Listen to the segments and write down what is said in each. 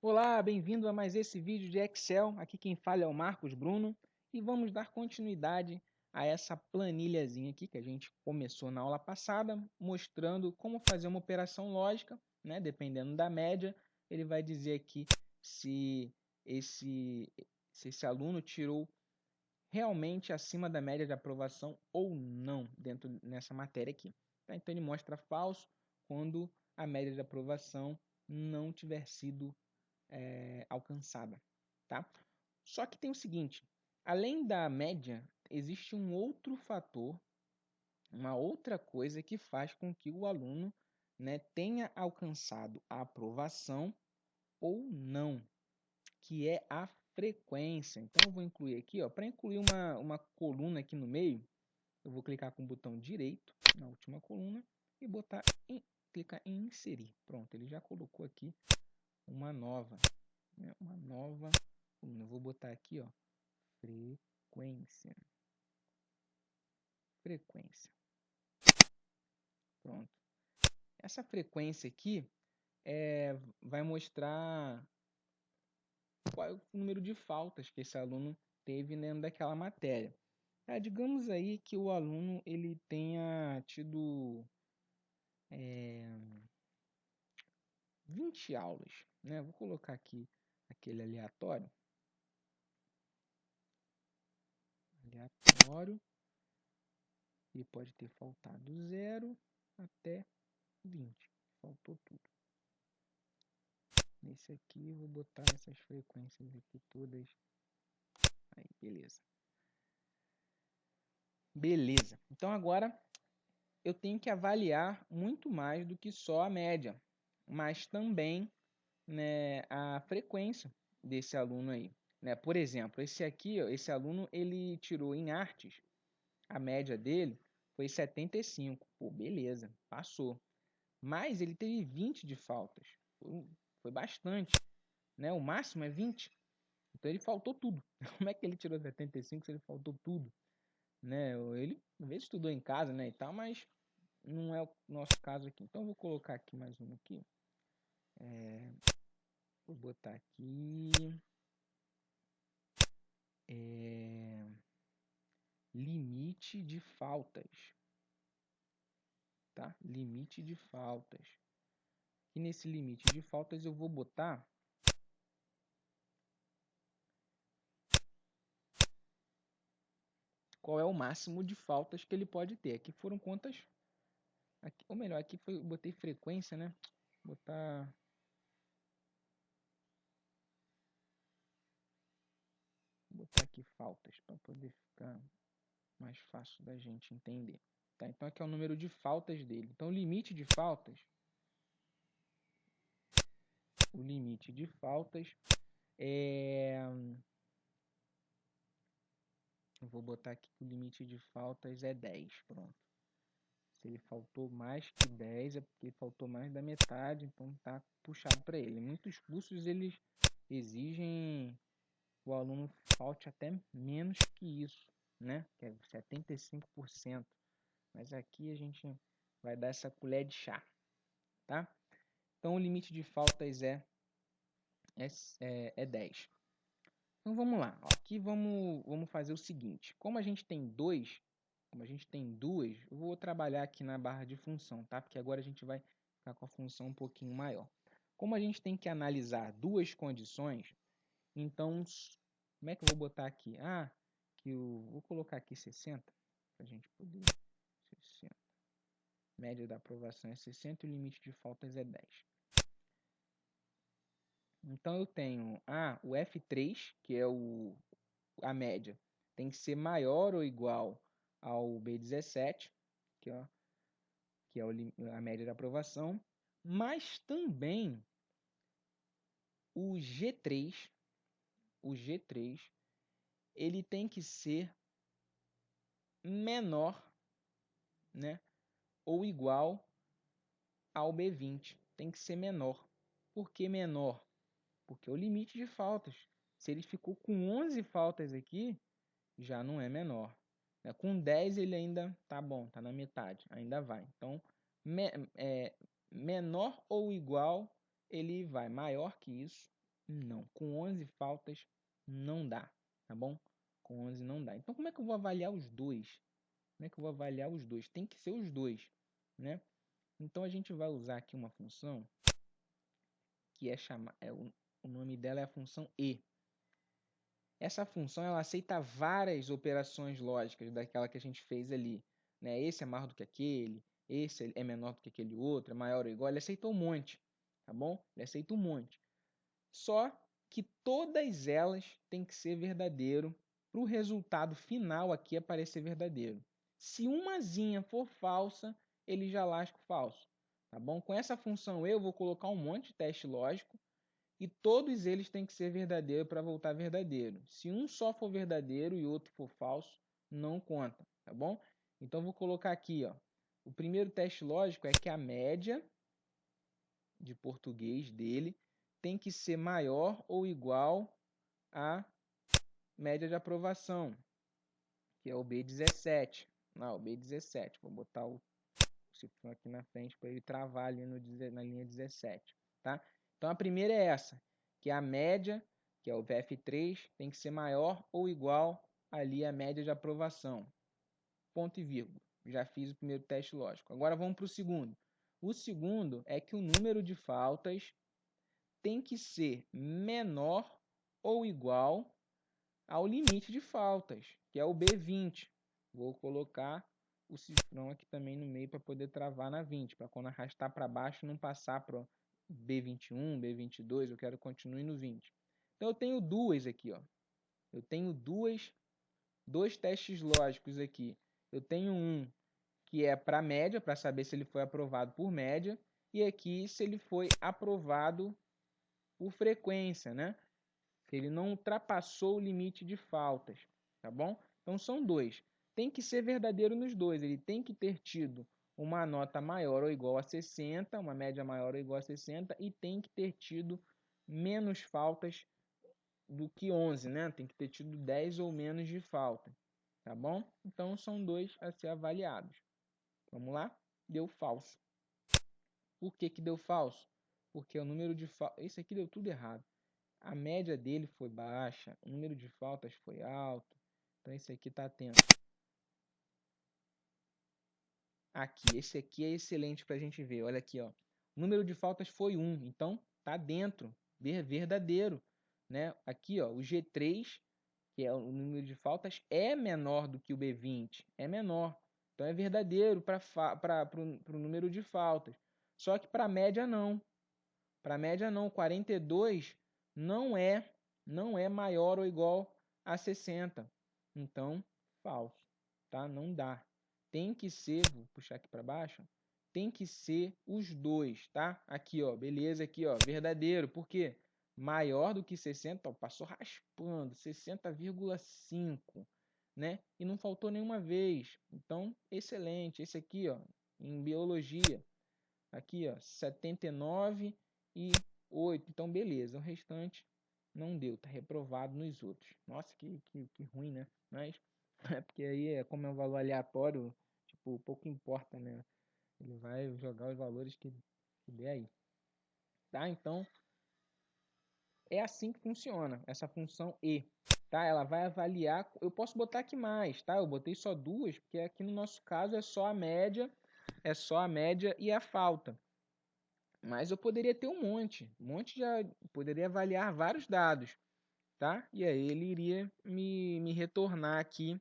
Olá, bem-vindo a mais esse vídeo de Excel. Aqui quem fala é o Marcos Bruno e vamos dar continuidade a essa planilhazinha aqui que a gente começou na aula passada, mostrando como fazer uma operação lógica, né? Dependendo da média, ele vai dizer aqui se esse, se esse aluno tirou realmente acima da média de aprovação ou não dentro nessa matéria aqui. Tá? Então ele mostra falso quando a média de aprovação não tiver sido alcançada, tá? Só que tem o seguinte, além da média, existe um outro fator, uma outra coisa que faz com que o aluno, né, tenha alcançado a aprovação ou não, que é a frequência. Então eu vou incluir aqui, ó, para incluir uma coluna aqui no meio, eu vou clicar com o botão direito na última coluna e clicar em inserir. Pronto, ele já colocou aqui uma nova, né, uma nova coluna. Eu vou botar aqui, ó, frequência. Frequência. Pronto. Essa frequência aqui vai mostrar qual é o número de faltas que esse aluno teve dentro daquela matéria. Digamos aí que o aluno ele tenha tido 20 aulas, né? Vou colocar aqui aquele aleatório, e pode ter faltado 0 até 20. Faltou tudo. Nesse aqui, eu vou botar essas frequências aqui todas. Aí, beleza. Beleza. Então, agora eu tenho que avaliar muito mais do que só a média, mas também, né, a frequência desse aluno aí. Né? Por exemplo, esse aqui, ó, esse aluno, ele tirou em artes, a média dele foi 75. Pô, beleza, passou. Mas ele teve 20 de faltas. Foi bastante. Né? O máximo é 20. Então ele faltou tudo. Como é que ele tirou 75 se ele faltou tudo? Né? Ele, às vezes, estudou em casa, né, e tal, mas não é o nosso caso aqui. Então eu vou colocar aqui mais um aqui. Vou botar aqui limite de faltas, tá? Limite de faltas. E nesse limite de faltas eu vou botar qual é o máximo de faltas que ele pode ter. Aqui foram quantas? Aqui, ou melhor, aqui foi, eu botei frequência, né? Botar aqui faltas para poder ficar mais fácil da gente entender. Tá? Então aqui é o número de faltas dele. Então o limite de faltas é... Eu vou botar aqui que o limite de faltas é 10. Pronto. Se ele faltou mais que 10, é porque ele faltou mais da metade, então tá puxado para ele. Muitos cursos eles exigem que o aluno falte até menos que isso, né? Que é 75%. Mas aqui a gente vai dar essa colher de chá, tá? Então o limite de faltas é 10. Então vamos lá. Aqui vamos fazer o seguinte. Como a gente tem duas, eu vou trabalhar aqui na barra de função, tá? Porque agora a gente vai ficar com a função um pouquinho maior. Como a gente tem que analisar duas condições, então, como é que eu vou botar aqui? Vou colocar aqui 60, para a gente poder... 60. Média da aprovação é 60 e o limite de faltas é 10. Então, eu tenho o F3, que é a média, tem que ser maior ou igual ao B17, que é a média da aprovação, mas também o G3, ele tem que ser menor, né, ou igual ao B20. Tem que ser menor. Por que menor? Porque é o limite de faltas. Se ele ficou com 11 faltas aqui, já não é menor. Com 10 ele ainda tá bom, tá na metade, ainda vai. Então, menor ou igual, ele vai. Maior que isso, Não. Com 11 faltas não dá, tá bom? Com 11 não dá. Então como é que eu vou avaliar os dois? Como é que eu vou avaliar os dois? Tem que ser os dois, né? Então a gente vai usar aqui uma função que o nome dela é a função e. Essa função ela aceita várias operações lógicas daquela que a gente fez ali, né? Esse é maior do que aquele, esse é menor do que aquele outro, é maior ou igual. Ele aceita um monte, tá bom? Ele aceita um monte. Só que todas elas têm que ser verdadeiro para o resultado final aqui aparecer verdadeiro. Se umazinha for falsa, ele já lasca o falso, tá bom? Com essa função eu vou colocar um monte de teste lógico e todos eles têm que ser verdadeiro para voltar verdadeiro. Se um só for verdadeiro e outro for falso, não conta, tá bom? Então vou colocar aqui, ó. O primeiro teste lógico é que a média de português dele tem que ser maior ou igual à média de aprovação, que é o B17. Não, o B17. Vou botar o cifrão aqui na frente para ele travar ali na linha 17, tá? Então a primeira é essa, que a média, que é o VF3, tem que ser maior ou igual ali à média de aprovação. Ponto e vírgula. Já fiz o primeiro teste lógico. Agora vamos para o segundo. O segundo é que o número de faltas tem que ser menor ou igual ao limite de faltas, que é o B20. Vou colocar o cifrão aqui também no meio para poder travar na 20, para quando arrastar para baixo não passar para B21, B22, eu quero que continue no 20. Então eu tenho duas aqui, ó. Eu tenho dois testes lógicos aqui. Eu tenho um que é para média, para saber se ele foi aprovado por média, e aqui se ele foi aprovado por frequência, né? Se ele não ultrapassou o limite de faltas, tá bom? Então são dois. Tem que ser verdadeiro nos dois. Ele tem que ter tido uma nota maior ou igual a 60, uma média maior ou igual a 60, e tem que ter tido menos faltas do que 11, né? Tem que ter tido 10 ou menos de falta, tá bom? Então são dois a ser avaliados. Vamos lá? Deu falso. Por que que deu falso? Porque o número de faltas... Esse aqui deu tudo errado. A média dele foi baixa, o número de faltas foi alto. Então esse aqui está atento. Aqui, esse aqui é excelente para a gente ver. Olha aqui, ó. O número de faltas foi 1, então tá dentro, verdadeiro, né? Aqui, ó, o G3, que é o número de faltas, é menor do que o B20, é menor. Então é verdadeiro para o número de faltas. Só que para a média não. Para a média não, 42 não é maior ou igual a 60. Então, falso, tá? Não dá. Tem que ser, vou puxar aqui para baixo, tem que ser os dois, tá? Aqui, ó, beleza, aqui, ó, verdadeiro. Por quê? Maior do que 60, ó, passou raspando, 60,5, né? E não faltou nenhuma vez. Então, excelente. Esse aqui, ó, em biologia, aqui, ó, 79,8. Então, beleza. O restante não deu. Tá reprovado nos outros. Nossa, que ruim, né? Mas é porque aí, como é um valor aleatório, tipo, pouco importa, né? Ele vai jogar os valores que der aí. Tá? Então, é assim que funciona essa função e. Tá? Ela vai avaliar. Eu posso botar aqui mais, tá? Eu botei só duas, porque aqui no nosso caso é só a média e a falta. Mas eu poderia ter um monte já poderia avaliar vários dados, tá? E aí ele iria me retornar aqui,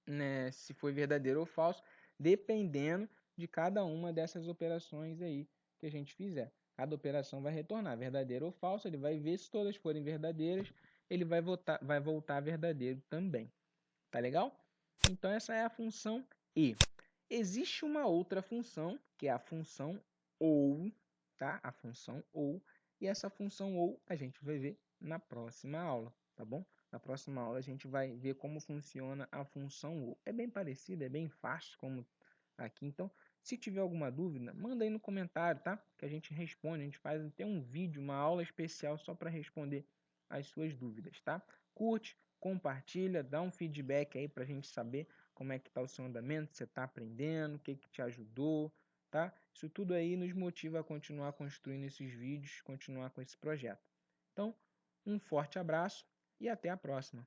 né, se foi verdadeiro ou falso, dependendo de cada uma dessas operações aí que a gente fizer. Cada operação vai retornar verdadeiro ou falso, ele vai ver se todas forem verdadeiras, ele vai voltar verdadeiro também. Tá legal? Então essa é a função e. Existe uma outra função, que é a função ou, tá? A função ou, e essa função ou a gente vai ver na próxima aula, tá bom? Na próxima aula a gente vai ver como funciona a função ou. É bem parecido, é bem fácil como aqui, então se tiver alguma dúvida, manda aí no comentário, tá? Que a gente responde, a gente faz até um vídeo, uma aula especial só para responder as suas dúvidas, tá? Curte, compartilha, dá um feedback aí para a gente saber como é que está o seu andamento, você está aprendendo, o que te ajudou, tá? Isso tudo aí nos motiva a continuar construindo esses vídeos, continuar com esse projeto. Então, um forte abraço e até a próxima!